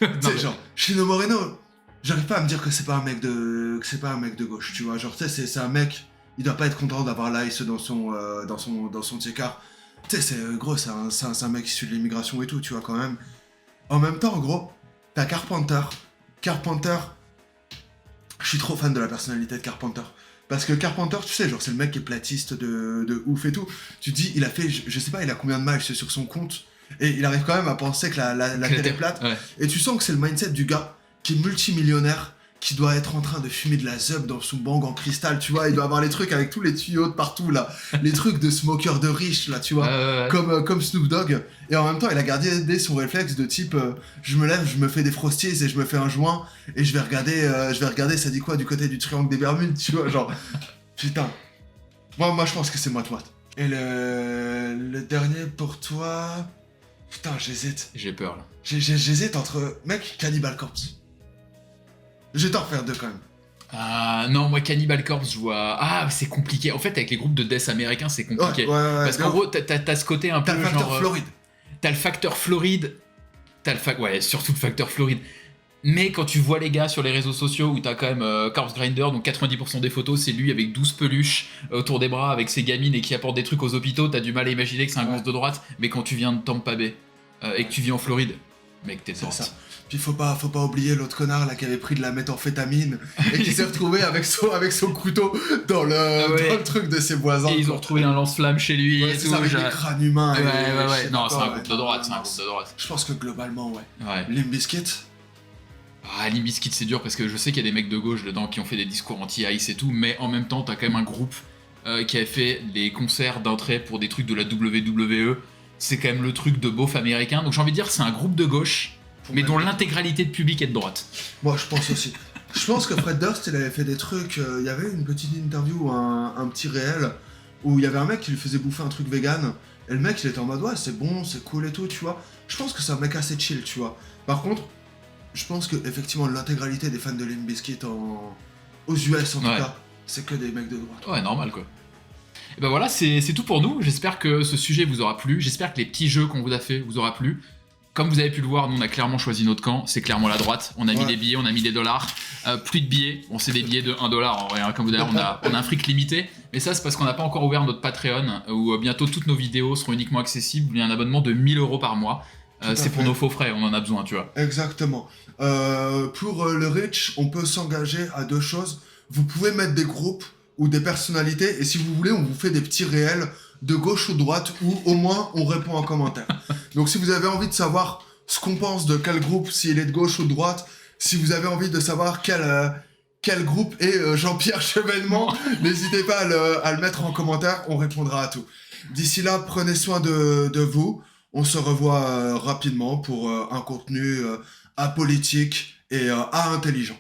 Tu sais, genre, Chino Moreno, j'arrive pas à me dire que c'est pas un mec de gauche, tu vois. Genre, tu sais, c'est un mec, il doit pas être content d'avoir l'ICE dans son Tchekar. Tu sais, gros, c'est un mec issu de l'immigration et tout, tu vois, quand même. En même temps, gros, t'as Carpenter. Carpenter, je suis trop fan de la personnalité de Carpenter. Parce que Carpenter, tu sais, genre, c'est le mec qui est platiste de ouf et tout. Tu te dis, il a fait, je sais pas, il a combien de miles sur son compte. Et il arrive quand même à penser que la Terre est plate. Ouais. Et tu sens que c'est le mindset du gars qui est multimillionnaire, qui doit être en train de fumer de la zeub dans son bang en cristal, tu vois. Il doit avoir les trucs avec tous les tuyaux de partout, là. Les trucs de smoker de riche, là, tu vois. Comme Snoop Dogg. Et en même temps, il a gardé son réflexe de type je me lève, je me fais des frosties et je me fais un joint et je vais regarder ça dit quoi du côté du triangle des Bermudes, tu vois. Genre, putain. Moi, je pense que c'est moite-moite. Et le dernier pour toi. Putain, j'hésite. J'ai peur là. J'hésite entre. Mec, Cannibal Corpse. Je vais t'en refaire deux quand même. Ah non, moi Cannibal Corpse, je vois. Ah, c'est compliqué. En fait, avec les groupes de death américains, c'est compliqué. Ouais. Parce qu'en gros, t'as ce côté un peu t'as le facteur genre. Floride. T'as le facteur Floride. Ouais, surtout le facteur Floride. Mais quand tu vois les gars sur les réseaux sociaux où t'as quand même Corpse Grinder, donc 90% des photos, c'est lui avec 12 peluches autour des bras avec ses gamines et qui apporte des trucs aux hôpitaux, t'as du mal à imaginer que c'est un Ouais. gosse de droite. Mais quand tu viens de Tampa Bay et que tu vis en Floride, mec, t'es de C'est droite. ça. Puis faut pas oublier l'autre connard là qui avait pris de la méthamphétamine et qui s'est retrouvé avec son couteau dans Ah ouais. dans le truc de ses voisins. Et ils ont quoi. retrouvé un lance-flamme chez lui Ouais, et c'est tout. ça, avec genre- les crânes humains. et je Ouais. sais Non, pas c'est quoi, un ouais. groupe de droite, Non, c'est un groupe de droite. Je pense que globalement, ouais. Ouais. Limp Bizkit. Ah, Limp Bizkit, c'est dur parce que je sais qu'il y a des mecs de gauche dedans qui ont fait des discours anti-ICE et tout, mais en même temps, t'as quand même un groupe qui a fait des concerts d'entrée pour des trucs de la WWE. C'est quand même le truc de beauf américain. Donc j'ai envie de dire, c'est un groupe de gauche, mais dont l'intégralité de public est de droite. Moi, je pense aussi. Je pense que Fred Durst, il avait fait des trucs. Il y avait une petite interview, un petit réel, où il y avait un mec qui lui faisait bouffer un truc vegan. Et le mec, il était en mode, ouais, c'est bon, c'est cool et tout, tu vois. Je pense que c'est un mec assez chill, tu vois. Par contre, je pense que effectivement l'intégralité des fans de Limp Bizkit aux US, en tout Ouais. cas, c'est que des mecs de droite. Ouais, normal quoi. Et ben voilà, c'est tout pour nous. J'espère que ce sujet vous aura plu. J'espère que les petits jeux qu'on vous a fait vous aura plu. Comme vous avez pu le voir, nous on a clairement choisi notre camp, c'est clairement la droite. On a mis Ouais. des billets, on a mis des dollars. Plus de billets, bon c'est des billets de 1$ en vrai, hein. Comme vous d'ailleurs, on a un fric limité. Mais ça c'est parce qu'on n'a pas encore ouvert notre Patreon, où bientôt toutes nos vidéos seront uniquement accessibles. Il y a un abonnement de 1 000 € par mois. Tout à C'est pour fait. nos faux frais, on en a besoin, tu vois. Exactement. Pour le Rich, on peut s'engager à deux choses. Vous pouvez mettre des groupes ou des personnalités, et si vous voulez, on vous fait des petits réels de gauche ou de droite, ou au moins on répond en commentaire. Donc si vous avez envie de savoir ce qu'on pense de quel groupe, s'il est de gauche ou de droite, si vous avez envie de savoir quel groupe est Jean-Pierre Chevènement, n'hésitez pas à le mettre en commentaire, on répondra à tout. D'ici là, prenez soin de vous. On se revoit rapidement pour un contenu apolitique et intelligent.